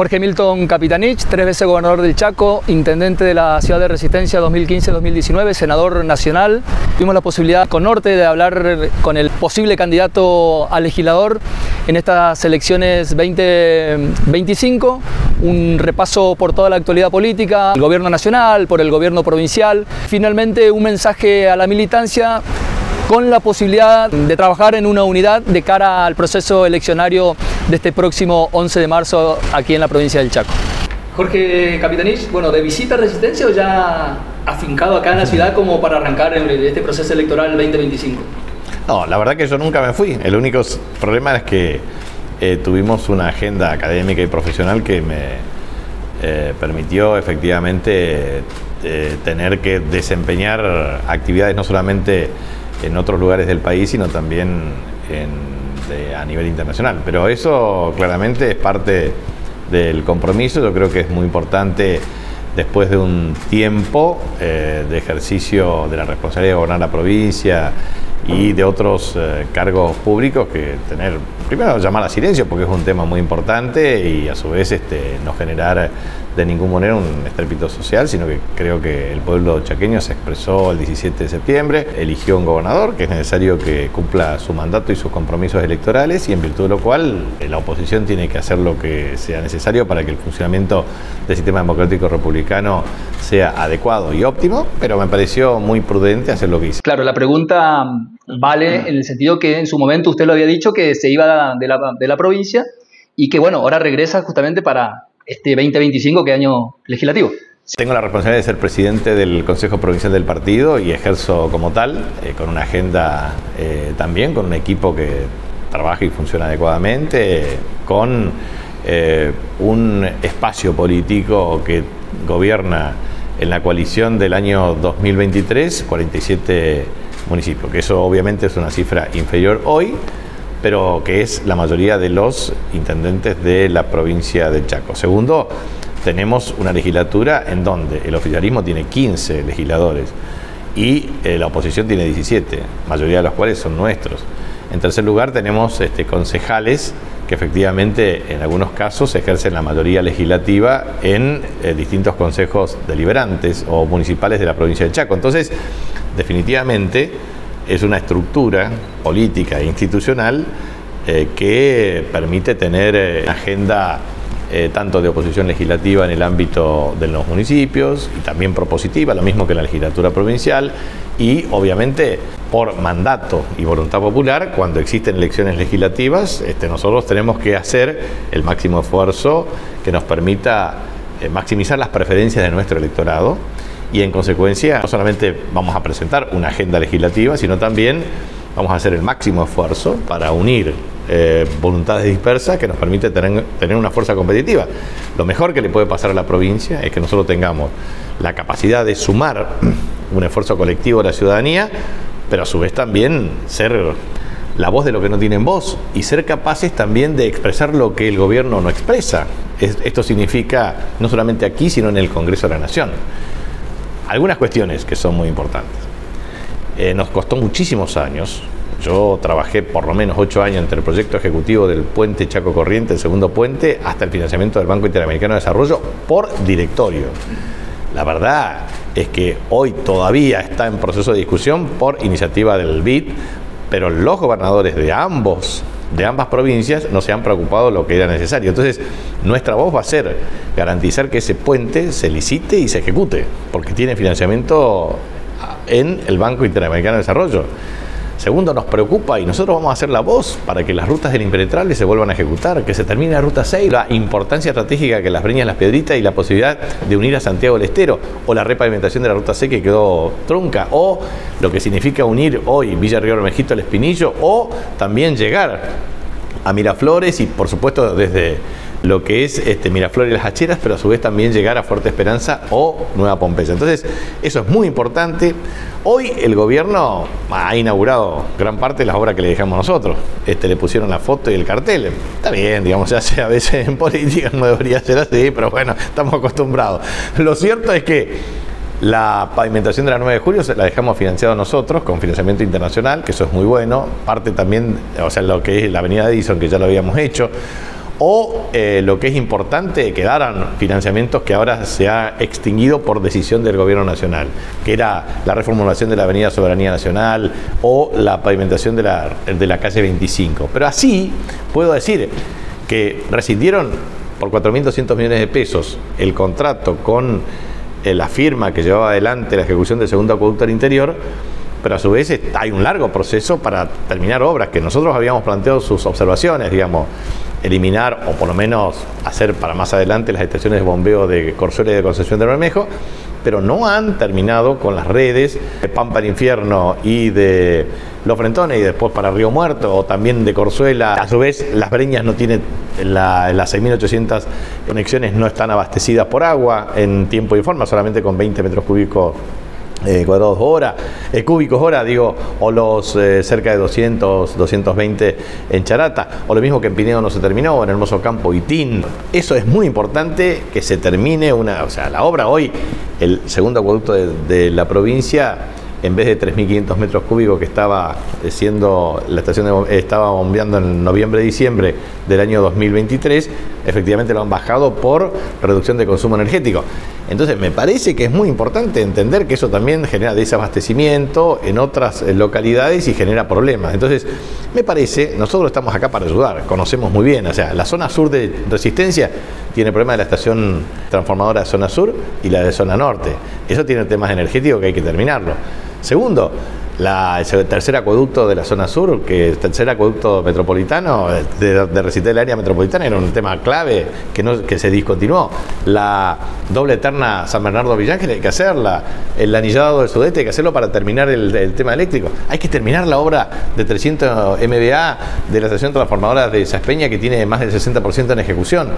Jorge Milton Capitanich, 3 veces gobernador del Chaco, intendente de la ciudad de Resistencia 2015-2019, senador nacional. Tuvimos la posibilidad con Norte de hablar con el posible candidato a legislador en estas elecciones 2025, un repaso por toda la actualidad política, el gobierno nacional, por el gobierno provincial, finalmente un mensaje a la militancia con la posibilidad de trabajar en una unidad de cara al proceso eleccionario de este próximo 11 de marzo aquí en la provincia del Chaco. Jorge Capitanich, bueno, ¿de visita a Resistencia o ya afincado acá en la ciudad como para arrancar este proceso electoral 2025? No, la verdad que yo nunca me fui. El único problema es que tuvimos una agenda académica y profesional que me permitió efectivamente tener que desempeñar actividades no solamente en otros lugares del país, sino también a nivel internacional. Pero eso claramente es parte del compromiso. Yo creo que es muy importante, después de un tiempo de ejercicio de la responsabilidad de gobernar la provincia y de otros cargos públicos, que tener, primero, llamar a silencio, porque es un tema muy importante, y a su vez no generar de ninguna manera un estrépito social, sino que creo que el pueblo chaqueño se expresó el 17 de septiembre, eligió un gobernador que es necesario que cumpla su mandato y sus compromisos electorales, y en virtud de lo cual la oposición tiene que hacer lo que sea necesario para que el funcionamiento del sistema democrático republicano sea adecuado y óptimo, pero me pareció muy prudente hacer lo que hizo. Claro, la pregunta vale en el sentido que en su momento usted lo había dicho, que se iba de la provincia y que, bueno, ahora regresa justamente para este 2025, que es año legislativo. Tengo la responsabilidad de ser presidente del Consejo Provincial del partido y ejerzo como tal, con una agenda también, con un equipo que trabaja y funciona adecuadamente, con un espacio político que gobierna en la coalición del año 2023, 47 municipios, que eso obviamente es una cifra inferior hoy, pero que es la mayoría de los intendentes de la provincia del Chaco. Segundo, tenemos una legislatura en donde el oficialismo tiene 15 legisladores y la oposición tiene 17, mayoría de los cuales son nuestros. En tercer lugar, tenemos concejales que efectivamente en algunos casos ejercen la mayoría legislativa en distintos consejos deliberantes o municipales de la provincia del Chaco. Entonces, definitivamente es una estructura política e institucional que permite tener agenda tanto de oposición legislativa en el ámbito de los municipios y también propositiva, lo mismo que la legislatura provincial, y obviamente por mandato y voluntad popular, cuando existen elecciones legislativas, nosotros tenemos que hacer el máximo esfuerzo que nos permita maximizar las preferencias de nuestro electorado, y en consecuencia no solamente vamos a presentar una agenda legislativa, sino también vamos a hacer el máximo esfuerzo para unir voluntades dispersas que nos permite tener una fuerza competitiva. Lo mejor que le puede pasar a la provincia es que nosotros tengamos la capacidad de sumar un esfuerzo colectivo de la ciudadanía, pero a su vez también ser la voz de lo que no tienen voz y ser capaces también de expresar lo que el gobierno no expresa. Esto significa no solamente aquí, sino en el Congreso de la Nación. Algunas cuestiones que son muy importantes. Nos costó muchísimos años. Yo trabajé por lo menos 8 años entre el proyecto ejecutivo del puente Chaco Corriente, el segundo puente, hasta el financiamiento del Banco Interamericano de Desarrollo por directorio. La verdad es que hoy todavía está en proceso de discusión por iniciativa del BID, pero los gobernadores de ambas provincias no se han preocupado de lo que era necesario. Entonces, nuestra voz va a ser garantizar que ese puente se licite y se ejecute, porque tiene financiamiento en el Banco Interamericano de Desarrollo. Segundo, nos preocupa, y nosotros vamos a hacer la voz para que las rutas del Impenetrable se vuelvan a ejecutar, que se termine la Ruta 6, la importancia estratégica que Las Breñas, Las Piedritas y la posibilidad de unir a Santiago del Estero, o la repavimentación de la Ruta 6 que quedó trunca, o lo que significa unir hoy Villa Río Bermejito al Espinillo, o también llegar a Miraflores y por supuesto desde lo que es Miraflores y Las Hacheras, pero a su vez también llegar a Fuerte Esperanza o Nueva Pompeya. Entonces, eso es muy importante. Hoy el gobierno ha inaugurado gran parte de las obras que le dejamos nosotros. Le pusieron la foto y el cartel. Está bien, digamos, se hace a veces en política, no debería ser así, pero bueno, estamos acostumbrados. Lo cierto es que la pavimentación de la 9 de julio la dejamos financiada nosotros, con financiamiento internacional, que eso es muy bueno. Parte también, o sea, lo que es la avenida Edison, que ya lo habíamos hecho. o lo que es importante, quedaran financiamientos que ahora se ha extinguido por decisión del Gobierno Nacional, que era la reformulación de la Avenida Soberanía Nacional o la pavimentación de la calle 25. Pero así puedo decir que rescindieron por 4.200 millones de pesos el contrato con la firma que llevaba adelante la ejecución del segundo acueducto al interior, pero a su vez hay un largo proceso para terminar obras que nosotros habíamos planteado sus observaciones, digamos, eliminar o por lo menos hacer para más adelante las estaciones de bombeo de Corzuela y de Concepción del Bermejo, pero no han terminado con las redes de Pampa al Infierno y de Los Frentones y después para Río Muerto, o también de Corzuela. A su vez, Las Breñas no tienen, las 6.800 conexiones no están abastecidas por agua en tiempo y forma, solamente con 20 metros cúbicos cuadrados hora, cúbicos hora, digo, o los cerca de 200, 220 en Charata, o lo mismo que en Pinedo no se terminó, o en Hermoso Campo Itín. Eso es muy importante que se termine o sea, la obra hoy, el segundo acueducto de la provincia, en vez de 3.500 metros cúbicos que estaba siendo, la estación estaba bombeando en noviembre-diciembre del año 2023, efectivamente lo han bajado por reducción de consumo energético. Entonces me parece que es muy importante entender que eso también genera desabastecimiento en otras localidades y genera problemas. Entonces me parece, nosotros estamos acá para ayudar, conocemos muy bien, o sea, la zona sur de Resistencia tiene el problema de la estación transformadora de zona sur y la de zona norte. Eso tiene temas energéticos que hay que terminarlo. Segundo, el tercer acueducto de la zona sur, que el tercer acueducto metropolitano de Resistencia del área metropolitana, era un tema clave que se discontinuó. La doble eterna San Bernardo Villángel hay que hacerla, el anillado del Sudeste hay que hacerlo para terminar el tema eléctrico. Hay que terminar la obra de 300 MVA de la estación transformadora de Saspeña, que tiene más del 60% en ejecución.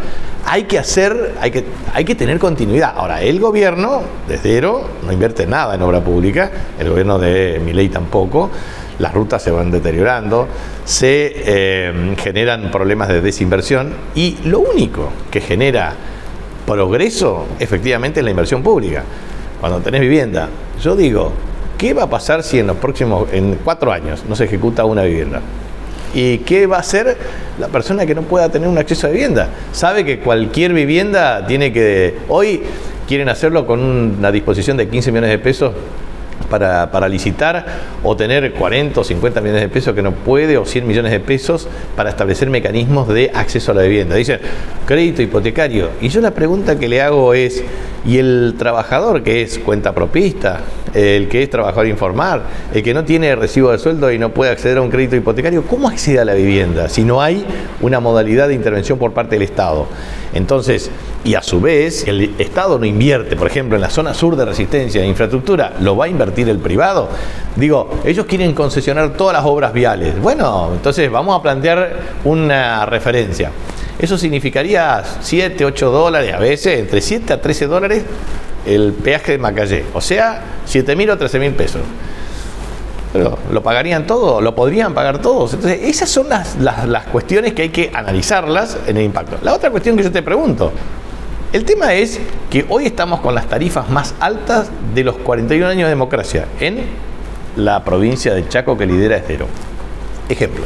Hay que tener continuidad. Ahora, el gobierno, desde cero, no invierte nada en obra pública, el gobierno de Milei tampoco, las rutas se van deteriorando, se generan problemas de desinversión y lo único que genera progreso efectivamente es la inversión pública. Cuando tenés vivienda, yo digo, ¿qué va a pasar si en 4 años no se ejecuta una vivienda? ¿Y qué va a hacer la persona que no pueda tener un acceso a vivienda? Sabe que cualquier vivienda tiene que... Hoy quieren hacerlo con una disposición de 15 millones de pesos para licitar, o tener 40 o 50 millones de pesos que no puede, o 100 millones de pesos para establecer mecanismos de acceso a la vivienda. Dicen, crédito hipotecario. Y yo la pregunta que le hago es, ¿y el trabajador que es cuentapropista, el que es trabajador informal, el que no tiene recibo de sueldo y no puede acceder a un crédito hipotecario, cómo accede a la vivienda si no hay una modalidad de intervención por parte del Estado? Entonces, y a su vez, el Estado no invierte, por ejemplo, en la zona sur de Resistencia, en infraestructura, ¿lo va a invertir el privado? Digo, ellos quieren concesionar todas las obras viales. Bueno, entonces vamos a plantear una referencia. Eso significaría 7, 8 dólares, a veces entre 7 a 13 dólares el peaje de Macayé. O sea, 7.000 o 13.000 pesos. Pero, ¿lo pagarían todo? ¿Lo podrían pagar todos? Entonces, esas son las cuestiones que hay que analizarlas en el impacto. La otra cuestión que yo te pregunto, el tema es que hoy estamos con las tarifas más altas de los 41 años de democracia en la provincia de Chaco, que lidera Estero. Ejemplo,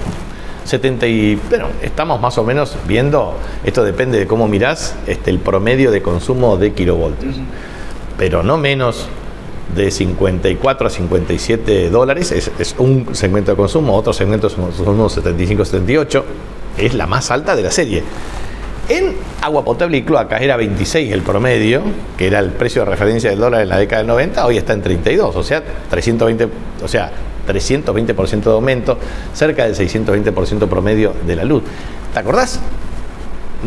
estamos más o menos viendo, esto depende de cómo mirás, el promedio de consumo de kilovoltios, pero no menos de 54 a 57 dólares es un segmento de consumo, otros segmentos son unos 75, 78, es la más alta de la serie. En agua potable y cloacas era 26 el promedio, que era el precio de referencia del dólar en la década del 90, hoy está en 32, o sea, 320% de aumento, cerca del 620% promedio de la luz. ¿Te acordás?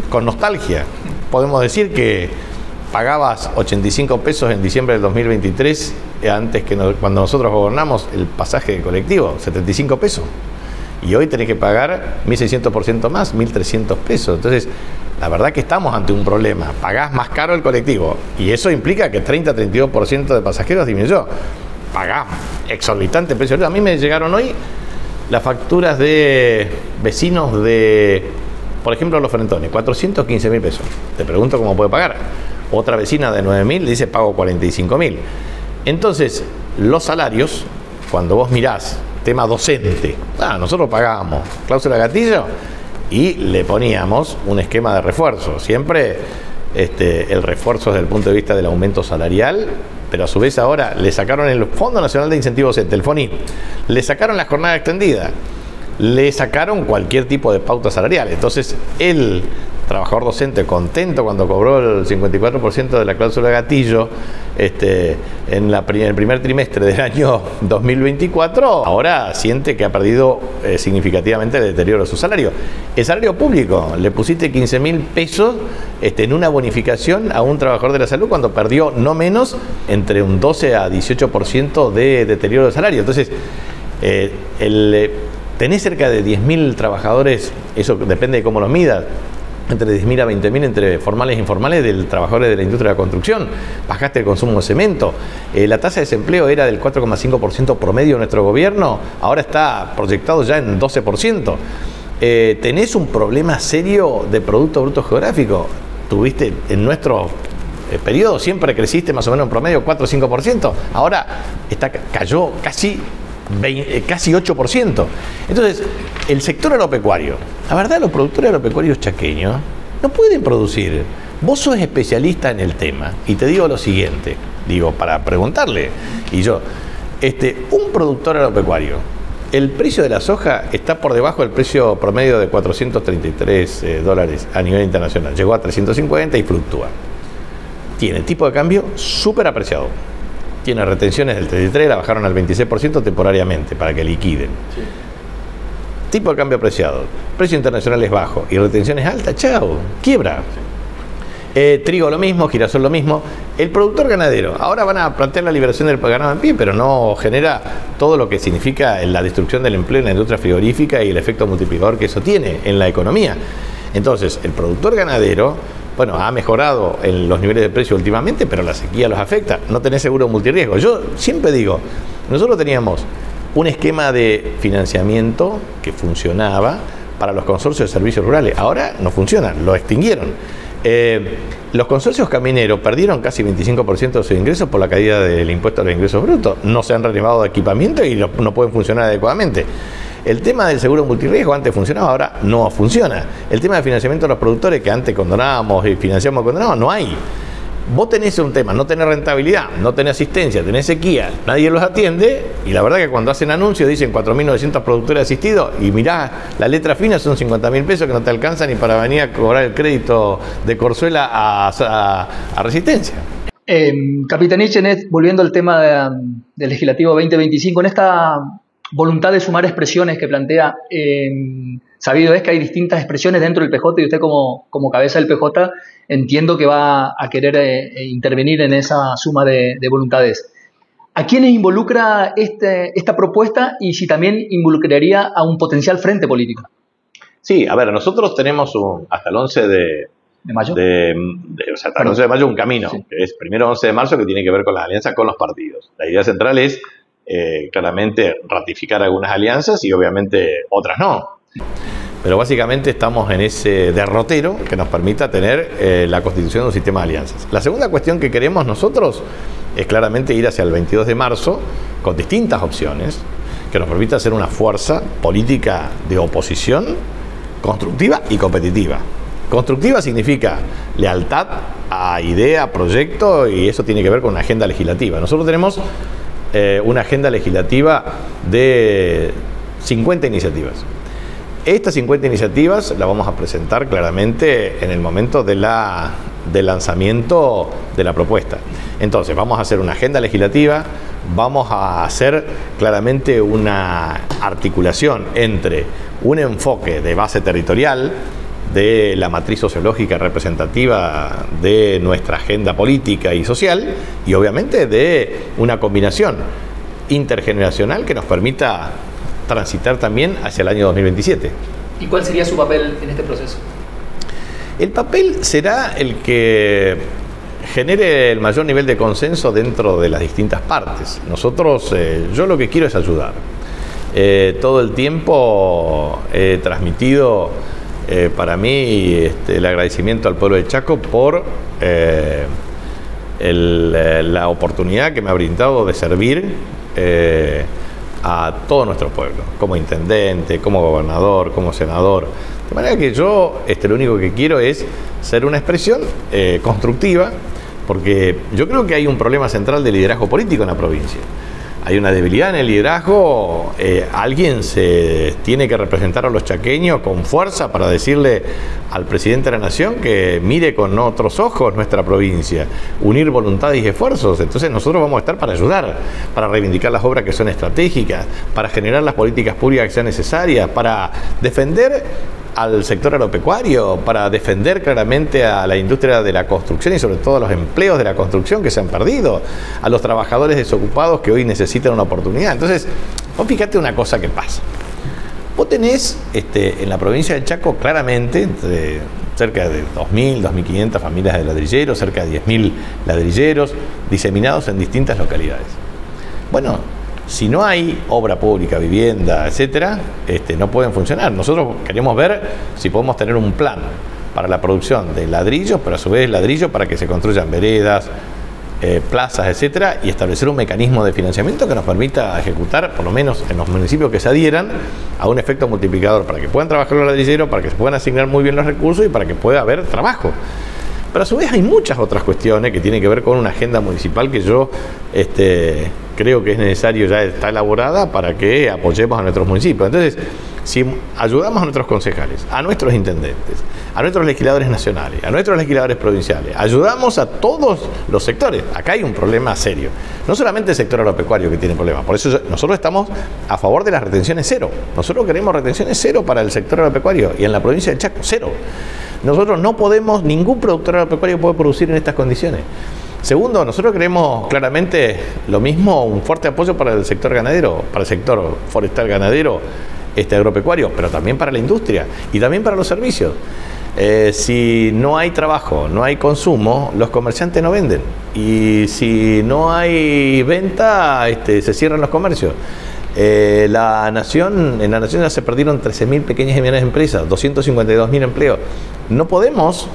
Con nostalgia, podemos decir que pagabas 85 pesos en diciembre del 2023, cuando nosotros gobernamos, el pasaje de colectivo, 75 pesos. Y hoy tenés que pagar 1.600% más, 1.300 pesos. Entonces, la verdad que estamos ante un problema. Pagás más caro el colectivo y eso implica que 30-32% de pasajeros disminuyó. Pagás exorbitante precio. A mí me llegaron hoy las facturas de vecinos de, por ejemplo, Los Frentones, 415.000 pesos. Te pregunto cómo puede pagar. Otra vecina de 9.000 dice pago 45.000. Entonces, los salarios, cuando vos mirás tema docente, nosotros pagamos cláusula gatillo, y le poníamos un esquema de refuerzo. Siempre el refuerzo desde el punto de vista del aumento salarial, pero a su vez ahora le sacaron el Fondo Nacional de Incentivos Docente, el FONIT, le sacaron la jornada extendida, le sacaron cualquier tipo de pauta salarial. Entonces el trabajador docente contento cuando cobró el 54% de la cláusula de gatillo en el primer trimestre del año 2024, ahora siente que ha perdido significativamente el deterioro de su salario. El salario público, le pusiste 15.000 pesos en una bonificación a un trabajador de la salud cuando perdió no menos entre un 12 a 18% de deterioro de salario. Entonces, tenés cerca de 10.000 trabajadores, eso depende de cómo los midas, entre 10.000 a 20.000 entre formales e informales de trabajadores de la industria de la construcción. Bajaste el consumo de cemento. La tasa de desempleo era del 4,5% promedio de nuestro gobierno, ahora está proyectado ya en 12%. Tenés un problema serio de Producto Bruto Geográfico. Tuviste en nuestro periodo, siempre creciste más o menos en promedio 4 o 5%, ahora cayó casi 8%. Entonces, el sector agropecuario, la verdad, los productores agropecuarios chaqueños no pueden producir. Vos sos especialista en el tema y te digo lo siguiente, para preguntarle, un productor agropecuario, el precio de la soja está por debajo del precio promedio de $433 a nivel internacional, llegó a 350 y fluctúa. Tiene tipo de cambio súper apreciado. Tiene retenciones del 33, la bajaron al 26% temporariamente para que liquiden. Sí. Tipo de cambio apreciado, precio internacional es bajo y retenciones altas, chao, quiebra. Sí. Trigo lo mismo, girasol lo mismo. El productor ganadero, ahora van a plantear la liberación del ganado en pie, pero no genera todo lo que significa la destrucción del empleo en la industria frigorífica y el efecto multiplicador que eso tiene en la economía. Entonces, el productor ganadero, ha mejorado en los niveles de precio últimamente, pero la sequía los afecta. No tenés seguro multirriesgo. Yo siempre digo, nosotros teníamos un esquema de financiamiento que funcionaba para los consorcios de servicios rurales. Ahora no funcionan, lo extinguieron. Los consorcios camineros perdieron casi 25% de sus ingresos por la caída del impuesto a los ingresos brutos. No se han renovado de equipamiento y no pueden funcionar adecuadamente. El tema del seguro multirriesgo antes funcionaba, ahora no funciona. El tema de financiamiento de los productores, que antes condonábamos y financiamos condonábamos, no hay. Vos tenés un tema, no tenés rentabilidad, no tenés asistencia, tenés sequía, nadie los atiende, y la verdad que cuando hacen anuncios dicen 4.900 productores asistidos, y mirá, la letra fina son 50.000 pesos que no te alcanzan ni para venir a cobrar el crédito de Corzuela a Resistencia. Capitán Ichenez, volviendo al tema del Legislativo 2025, en esta voluntad de sumar expresiones que plantea, sabido es que hay distintas expresiones dentro del PJ y usted como cabeza del PJ entiendo que va a querer intervenir en esa suma de voluntades. ¿A quiénes involucra esta propuesta y si también involucraría a un potencial frente político? Sí, a ver, nosotros tenemos hasta el 11 de mayo. Hasta el 11 de mayo un camino, sí, que es primero 11 de marzo, que tiene que ver con las alianzas con los partidos. La idea central es claramente ratificar algunas alianzas y obviamente otras no. Pero básicamente estamos en ese derrotero que nos permita tener la constitución de un sistema de alianzas. La segunda cuestión que queremos nosotros es claramente ir hacia el 22 de marzo con distintas opciones que nos permita hacer una fuerza política de oposición constructiva y competitiva. Constructiva significa lealtad a idea, a proyecto, y eso tiene que ver con una agenda legislativa. Nosotros tenemos una agenda legislativa de 50 iniciativas. Estas 50 iniciativas las vamos a presentar claramente en el momento del lanzamiento de la propuesta. Entonces, vamos a hacer una agenda legislativa, vamos a hacer claramente una articulación entre un enfoque de base territorial, de la matriz sociológica representativa de nuestra agenda política y social, y obviamente de una combinación intergeneracional que nos permita transitar también hacia el año 2027. ¿Y cuál sería su papel en este proceso? El papel será el que genere el mayor nivel de consenso dentro de las distintas partes. Nosotros, yo lo que quiero es ayudar. Todo el tiempo he transmitido para mí el agradecimiento al pueblo de Chaco por la oportunidad que me ha brindado de servir a todo nuestro pueblo, como intendente, como gobernador, como senador. De manera que yo lo único que quiero es ser una expresión constructiva, porque yo creo que hay un problema central de liderazgo político en la provincia. Hay una debilidad en el liderazgo, alguien se tiene que representar a los chaqueños con fuerza para decirle al presidente de la Nación que mire con otros ojos nuestra provincia, unir voluntades y esfuerzos. Entonces nosotros vamos a estar para ayudar, para reivindicar las obras que son estratégicas, para generar las políticas públicas que sean necesarias, para defender al sector agropecuario, para defender claramente a la industria de la construcción y sobre todo a los empleos de la construcción que se han perdido, a los trabajadores desocupados que hoy necesitan una oportunidad. Entonces, vos fíjate una cosa que pasa. Vos tenés en la provincia del Chaco claramente cerca de 2.000, 2.500 familias de ladrilleros, cerca de 10.000 ladrilleros diseminados en distintas localidades. Bueno, si no hay obra pública, vivienda, etcétera, no pueden funcionar. Nosotros queremos ver si podemos tener un plan para la producción de ladrillos, pero a su vez ladrillos para que se construyan veredas, plazas, etcétera, y establecer un mecanismo de financiamiento que nos permita ejecutar, por lo menos en los municipios que se adhieran, a un efecto multiplicador para que puedan trabajar los ladrilleros, para que se puedan asignar muy bien los recursos y para que pueda haber trabajo. Pero a su vez hay muchas otras cuestiones que tienen que ver con una agenda municipal que yo creo que es necesario, ya está elaborada para que apoyemos a nuestros municipios. Entonces, si ayudamos a nuestros concejales, a nuestros intendentes, a nuestros legisladores nacionales, a nuestros legisladores provinciales, ayudamos a todos los sectores. Acá hay un problema serio. No solamente el sector agropecuario que tiene problemas, por eso nosotros estamos a favor de las retenciones cero. Nosotros queremos retenciones cero para el sector agropecuario y en la provincia del Chaco, cero. Nosotros no podemos, ningún productor agropecuario puede producir en estas condiciones. Segundo, nosotros queremos claramente lo mismo, un fuerte apoyo para el sector ganadero, para el sector forestal ganadero, agropecuario, pero también para la industria y también para los servicios. Si no hay trabajo, no hay consumo, los comerciantes no venden. Y si no hay venta, se cierran los comercios. En la Nación ya se perdieron 13.000 pequeñas y medianas empresas, 252.000 empleos. No podemos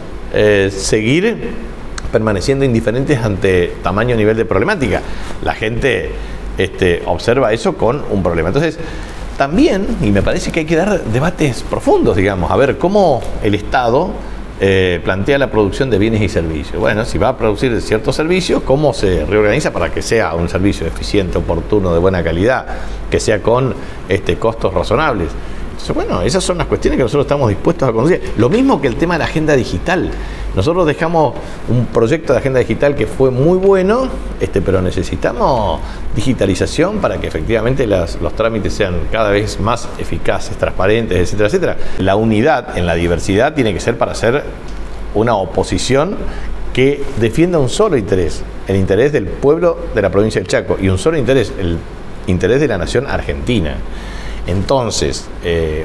seguir permaneciendo indiferentes ante tamaño nivel de problemática. La gente observa eso con un problema. Entonces, también, y me parece que hay que dar debates profundos, digamos, a ver cómo el Estado plantea la producción de bienes y servicios. Bueno, si va a producir ciertos servicios, ¿cómo se reorganiza para que sea un servicio eficiente, oportuno, de buena calidad, que sea con costos razonables? Entonces, bueno, esas son las cuestiones que nosotros estamos dispuestos a conocer. Lo mismo que el tema de la agenda digital. Nosotros dejamos un proyecto de agenda digital que fue muy bueno, pero necesitamos digitalización para que efectivamente los trámites sean cada vez más eficaces, transparentes, etcétera, etcétera. La unidad en la diversidad tiene que ser para ser una oposición que defienda un solo interés, el interés del pueblo de la provincia del Chaco, y un solo interés, el interés de la nación argentina. Entonces,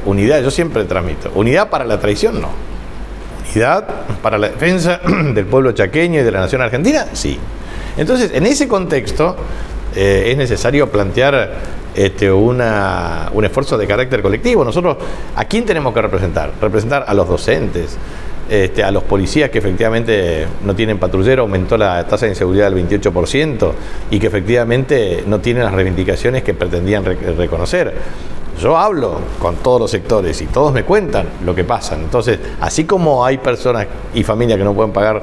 unidad, yo siempre transmito, unidad para la traición, no. Unidad para la defensa del pueblo chaqueño y de la nación argentina, sí. Entonces, en ese contexto, es necesario plantear un esfuerzo de carácter colectivo. Nosotros, ¿a quién tenemos que representar? Representar a los docentes, a los policías que efectivamente no tienen patrullero, aumentó la tasa de inseguridad del 28% y que efectivamente no tienen las reivindicaciones que pretendían reconocer. Yo hablo con todos los sectores y todos me cuentan lo que pasa. Entonces, así como hay personas y familias que no pueden pagar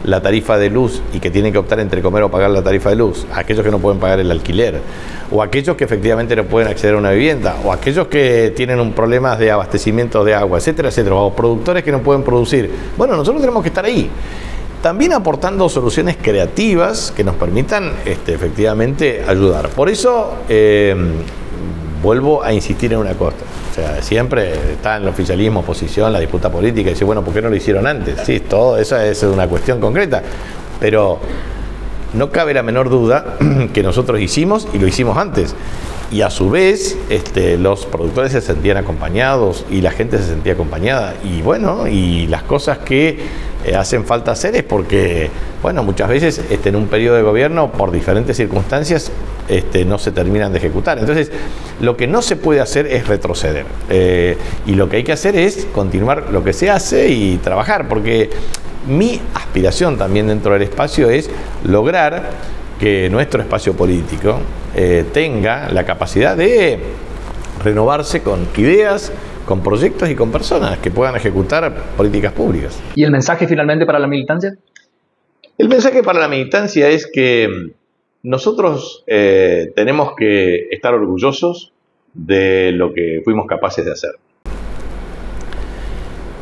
la tarifa de luz y que tienen que optar entre comer o pagar la tarifa de luz, aquellos que no pueden pagar el alquiler, o aquellos que efectivamente no pueden acceder a una vivienda, o aquellos que tienen un problema de abastecimiento de agua, etcétera, etcétera, o productores que no pueden producir. Bueno, nosotros tenemos que estar ahí. También aportando soluciones creativas que nos permitan efectivamente ayudar. Por eso vuelvo a insistir en una cosa. O sea, siempre está en el oficialismo, oposición, la disputa política, y dice, bueno, ¿por qué no lo hicieron antes? Sí, todo eso es una cuestión concreta. Pero no cabe la menor duda que nosotros hicimos y lo hicimos antes. Y a su vez, los productores se sentían acompañados y la gente se sentía acompañada. Y bueno, y las cosas que hacen falta hacer es porque, bueno, muchas veces en un periodo de gobierno, por diferentes circunstancias, no se terminan de ejecutar. Entonces, lo que no se puede hacer es retroceder. Y lo que hay que hacer es continuar lo que se hace y trabajar, porque mi aspiración también dentro del espacio es lograr que nuestro espacio político tenga la capacidad de renovarse con ideas, con proyectos y con personas que puedan ejecutar políticas públicas. ¿Y el mensaje finalmente para la militancia? El mensaje para la militancia es que nosotros tenemos que estar orgullosos de lo que fuimos capaces de hacer.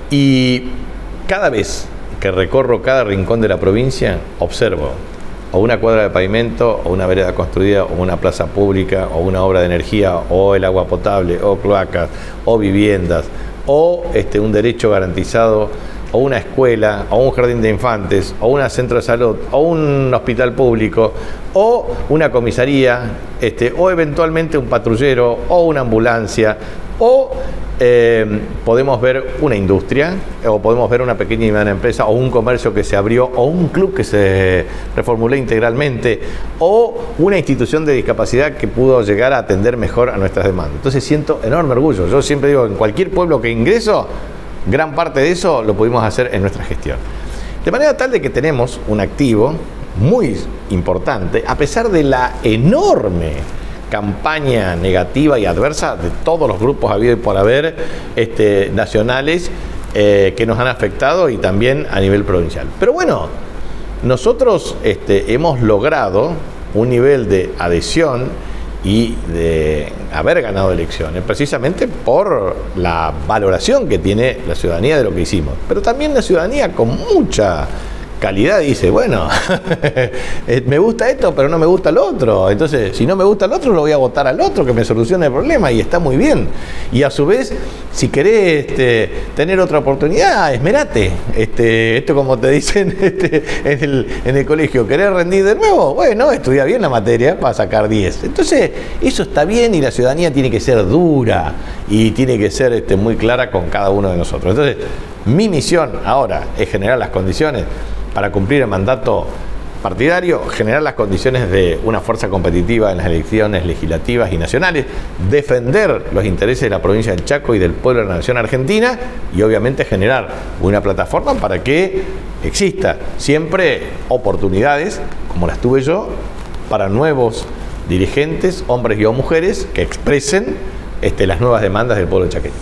Y cada vez que recorro cada rincón de la provincia, observo o una cuadra de pavimento, o una vereda construida, o una plaza pública, o una obra de energía, o el agua potable, o cloacas, o viviendas, o un derecho garantizado, o una escuela, o un jardín de infantes, o un centro de salud, o un hospital público, o una comisaría, o eventualmente un patrullero, o una ambulancia, o podemos ver una industria, o podemos ver una pequeña y mediana empresa, o un comercio que se abrió, o un club que se reformuló integralmente, o una institución de discapacidad que pudo llegar a atender mejor a nuestras demandas. Entonces siento enorme orgullo. Yo siempre digo, en cualquier pueblo que ingreso, gran parte de eso lo pudimos hacer en nuestra gestión. De manera tal de que tenemos un activo muy importante, a pesar de la enorme campaña negativa y adversa de todos los grupos habidos y por haber nacionales que nos han afectado, y también a nivel provincial. Pero bueno, nosotros hemos logrado un nivel de adhesión y de haber ganado elecciones precisamente por la valoración que tiene la ciudadanía de lo que hicimos. Pero también la ciudadanía, con mucha calidad, dice, bueno, me gusta esto, pero no me gusta lo otro. Entonces, si no me gusta el otro, lo voy a votar al otro que me solucione el problema, y está muy bien. Y a su vez, si querés tener otra oportunidad, esmerate. Esto como te dicen en el colegio, ¿querés rendir de nuevo? Bueno, estudia bien la materia para sacar 10. Entonces, eso está bien, y la ciudadanía tiene que ser dura y tiene que ser muy clara con cada uno de nosotros. Entonces, mi misión ahora es generar las condiciones para cumplir el mandato partidario, generar las condiciones de una fuerza competitiva en las elecciones legislativas y nacionales, defender los intereses de la provincia del Chaco y del pueblo de la nación argentina, y obviamente generar una plataforma para que exista siempre oportunidades, como las tuve yo, para nuevos dirigentes, hombres y o mujeres, que expresen las nuevas demandas del pueblo chaqueño.